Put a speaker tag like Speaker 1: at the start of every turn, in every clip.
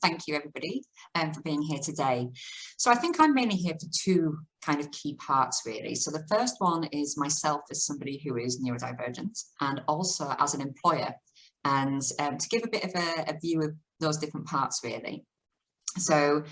Speaker 1: Thank you, everybody, for being here today. So I think I'm mainly here for two kind of key parts, really. So the first one is myself as somebody who is neurodivergent and also as an employer, and to give a bit of a view of those different parts, really. So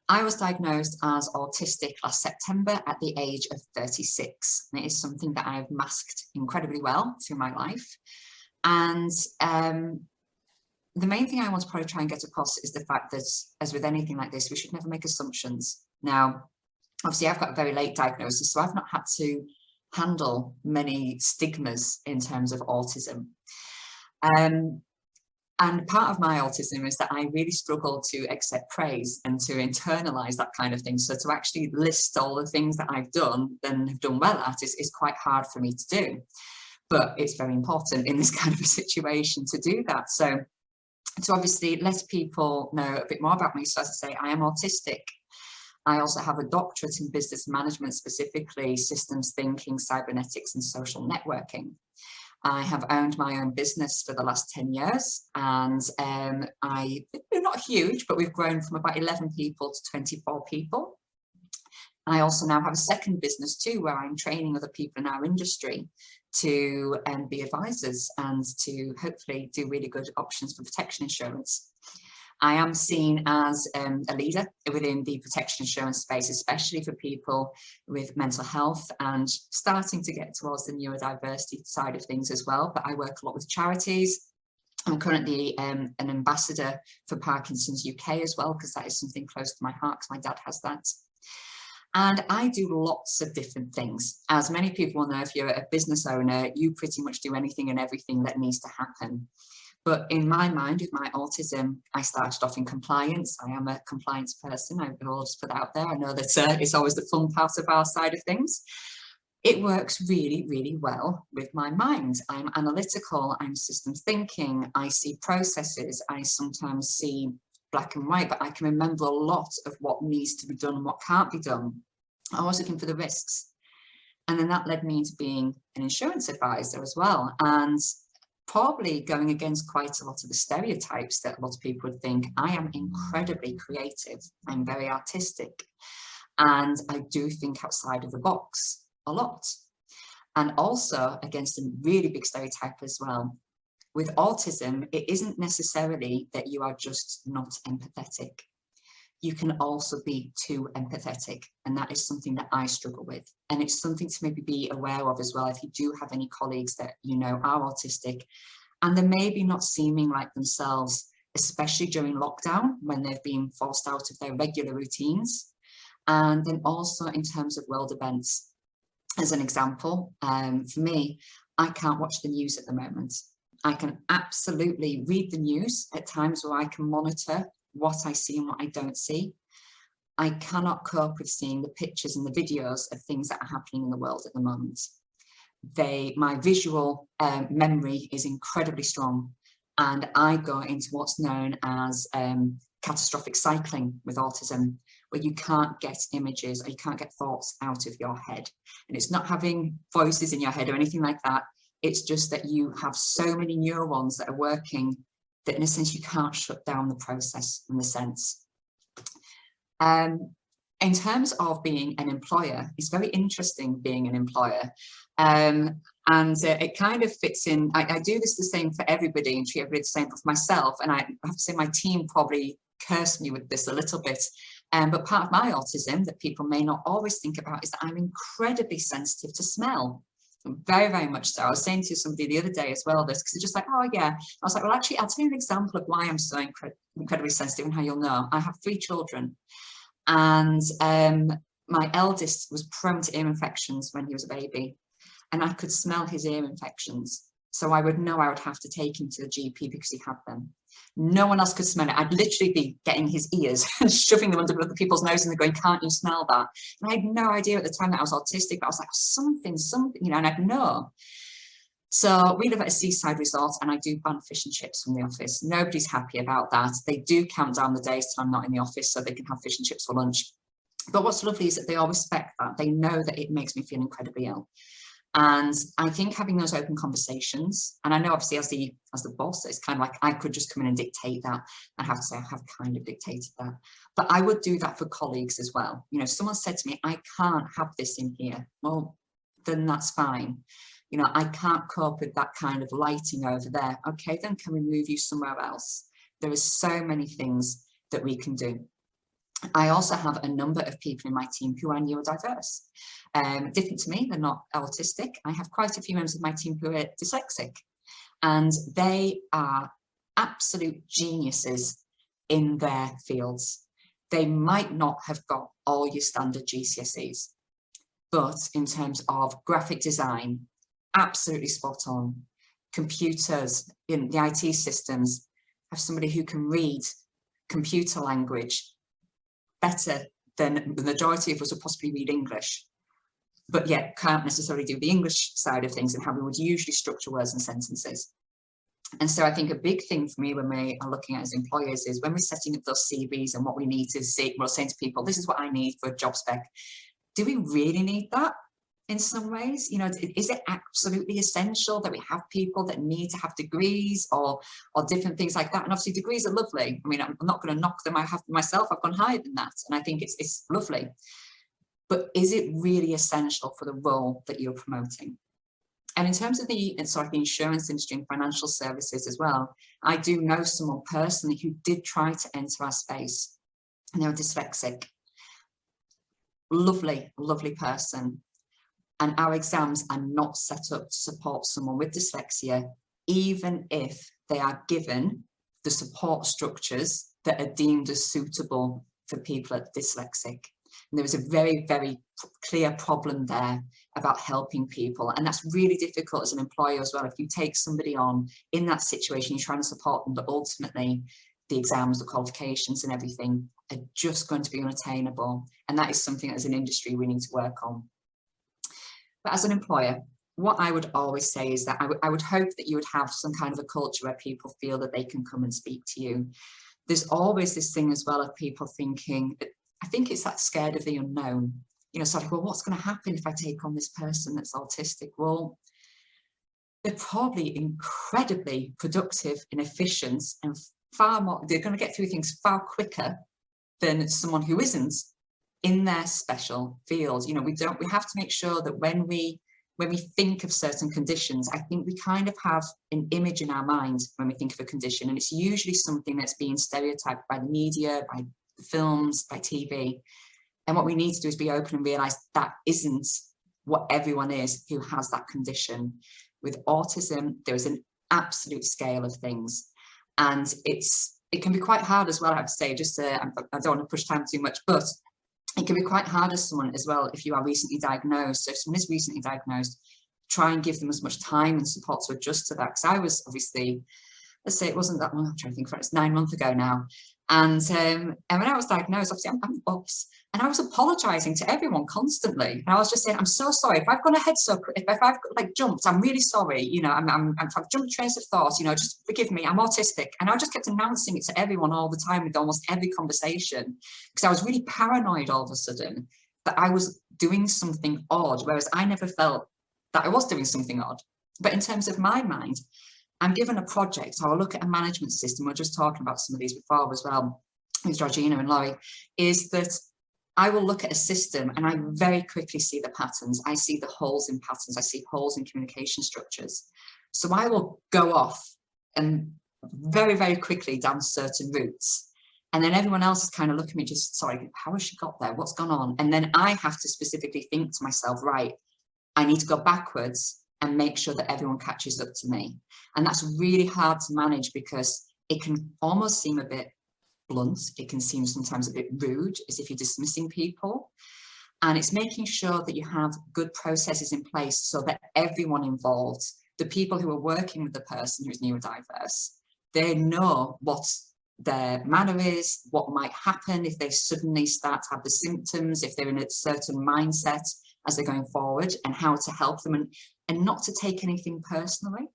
Speaker 1: I was diagnosed as autistic last September at the age of 36. And it is something that I've masked incredibly well through my life. And the main thing I want to probably try and get across is the fact that, as with anything like this, we should never make assumptions. Now, obviously, I've got a very late diagnosis, so I've not had to handle many stigmas in terms of autism. And part of my autism is that I really struggle to accept praise and to internalize that kind of thing. So to actually list all the things that I've done and have done well at is quite hard for me to do. But it's very important in this kind of a situation to do that. So to obviously let people know a bit more about me. So as I say, I am autistic. I also have a doctorate in business management, specifically systems thinking, cybernetics and social networking. I have owned my own business for the last 10 years and we're not huge, but we've grown from about 11 people to 24 people. I also now have a second business too, where I'm training other people in our industry to be advisors and to hopefully do really good options for protection insurance. I am seen as a leader within the protection insurance space, especially for people with mental health and starting to get towards the neurodiversity side of things as well. But I work a lot with charities. I'm currently an ambassador for Parkinson's UK as well, because that is something close to my heart, because my dad has that. And I do lots of different things. As many people will know, if you're a business owner, you pretty much do anything and everything that needs to happen. But in my mind, with my autism, I started off in compliance. I am a compliance person. I will just put that out there. I know that it's always the fun part of our side of things. It works really, really well with my mind. I'm analytical, I'm systems thinking, I see processes, I sometimes see black and white, but I can remember a lot of what needs to be done and what can't be done. I was looking for the risks. And then that led me into being an insurance advisor as well. And probably going against quite a lot of the stereotypes that a lot of people would think. I am incredibly creative. I'm very artistic. And I do think outside of the box a lot. And also against a really big stereotype as well. With autism, it isn't necessarily that you are just not empathetic. You can also be too empathetic, and that is something that I struggle with. And it's something to maybe be aware of as well if you do have any colleagues that you know are autistic and they're maybe not seeming like themselves, especially during lockdown when they've been forced out of their regular routines. And then also in terms of world events. As an example, for me, I can't watch the news at the moment. I can absolutely read the news at times where I can monitor what I see and what I don't see. I cannot cope with seeing the pictures and the videos of things that are happening in the world at the moment. My visual memory is incredibly strong, and I go into what's known as catastrophic cycling with autism, where you can't get images or you can't get thoughts out of your head. And it's not having voices in your head or anything like that. It's just that you have so many neurons that are working that in a sense you can't shut down the process in the sense. In terms of being an employer, it's very interesting being an employer. It kind of fits in. I do this the same for everybody and treat everybody the same for myself. And I have to say my team probably cursed me with this a little bit. But part of my autism that people may not always think about is that I'm incredibly sensitive to smell. Very, very much so. I was saying to somebody the other day as well, this, because they're just like, oh yeah. I was like, well, actually, I'll tell you an example of why I'm so incredibly sensitive and how you'll know. I have 3 children. And my eldest was prone to ear infections when he was a baby, and I could smell his ear infections. So I would know I would have to take him to the GP because he had them. No one else could smell it. I'd literally be getting his ears and shoving them under other people's noses and they're going, can't you smell that? And I had no idea at the time that I was autistic, but I was like, something, you know, and I'd know. So we live at a seaside resort and I do ban fish and chips from the office. Nobody's happy about that. They do count down the days till I'm not in the office so they can have fish and chips for lunch. But what's lovely is that they all respect that. They know that it makes me feel incredibly ill. And I think having those open conversations, and I know obviously as the boss, it's kind of like I could just come in and dictate that. I have to say I have kind of dictated that, but I would do that for colleagues as well. You know, if someone said to me, I can't have this in here, well, then that's fine. You know, I can't cope with that kind of lighting over there. Okay, then can we move you somewhere else? There are so many things that we can do. I also have a number of people in my team who are neurodiverse. Different to me, they're not autistic. I have quite a few members of my team who are dyslexic, and they are absolute geniuses in their fields. They might not have got all your standard GCSEs, but in terms of graphic design, absolutely spot on. Computers, in the IT systems, have somebody who can read computer language better than the majority of us would possibly read English, but yet can't necessarily do the English side of things and how we would usually structure words and sentences. And so I think a big thing for me when we are looking at as employers is when we're setting up those CVs and what we need to see, we're saying to people, this is what I need for a job spec. Do we really need that? In some ways, you know, is it absolutely essential that we have people that need to have degrees or different things like that? And obviously degrees are lovely. I mean, I'm not going to knock them. I have myself, I've gone higher than that. And I think it's lovely. But is it really essential for the role that you're promoting? And in terms of the insurance industry and financial services as well, I do know someone personally who did try to enter our space, and they were dyslexic. Lovely, lovely person. And our exams are not set up to support someone with dyslexia, even if they are given the support structures that are deemed as suitable for people that are dyslexic. And there was a very, very clear problem there about helping people. And that's really difficult as an employer as well. If you take somebody on in that situation, you're trying to support them, but ultimately the exams, the qualifications and everything are just going to be unattainable. And that is something as an industry we need to work on. But as an employer, what I would always say is that I would hope that you would have some kind of a culture where people feel that they can come and speak to you. There's always this thing as well of people thinking, I think it's that scared of the unknown. You know, sort of, well, what's going to happen if I take on this person that's autistic? Well, they're probably incredibly productive and efficient and far more, they're going to get through things far quicker than someone who isn't in their special field. You know, we have to make sure that when we think of certain conditions, I think we kind of have an image in our mind when we think of a condition, and it's usually something that's being stereotyped by the media, by the films, by TV. And what we need to do is be open and realize that isn't what everyone is who has that condition. With autism, there is an absolute scale of things, and it can be quite hard as well, I have to say, just I don't want to push time too much, but it can be quite hard as someone as well if you are recently diagnosed. So if someone is recently diagnosed, try and give them as much time and support to adjust to that. Because I was obviously, let's say it wasn't that long, I'm trying to think, it's 9 months ago now. And when I was diagnosed, obviously I'm ups, and I was apologising to everyone constantly. And I was just saying, I'm so sorry if I've gone ahead so quick, if I've like jumped, I'm really sorry. You know, I've jumped trains of thought. You know, just forgive me. I'm autistic, and I just kept announcing it to everyone all the time with almost every conversation, because I was really paranoid all of a sudden that I was doing something odd, whereas I never felt that I was doing something odd. But in terms of my mind, I'm given a project, so I'll look at a management system. We're just talking about some of these before as well with Georgina and Laurie, is that I will look at a system and I very quickly see the patterns. I see the holes in patterns. I see holes in communication structures. So I will go off and very, very quickly down certain routes. And then everyone else is kind of looking at me just, sorry, how has she got there? What's gone on? And then I have to specifically think to myself, right, I need to go backwards and make sure that everyone catches up to me. And that's really hard to manage because it can almost seem a bit blunt. It can seem sometimes a bit rude, as if you're dismissing people. And it's making sure that you have good processes in place so that everyone involved, the people who are working with the person who's neurodiverse, they know what their manner is, what might happen if they suddenly start to have the symptoms, if they're in a certain mindset as they're going forward, and how to help them, and not to take anything personally.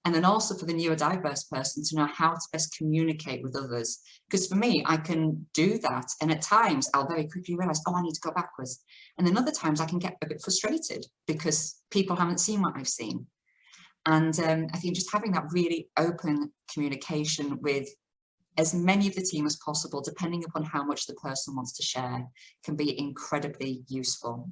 Speaker 1: And then also for the neurodiverse person to know how to best communicate with others. Because for me, I can do that. And at times I'll very quickly realize, oh, I need to go backwards. And then other times I can get a bit frustrated because people haven't seen what I've seen. And I think just having that really open communication with as many of the team as possible, depending upon how much the person wants to share, can be incredibly useful.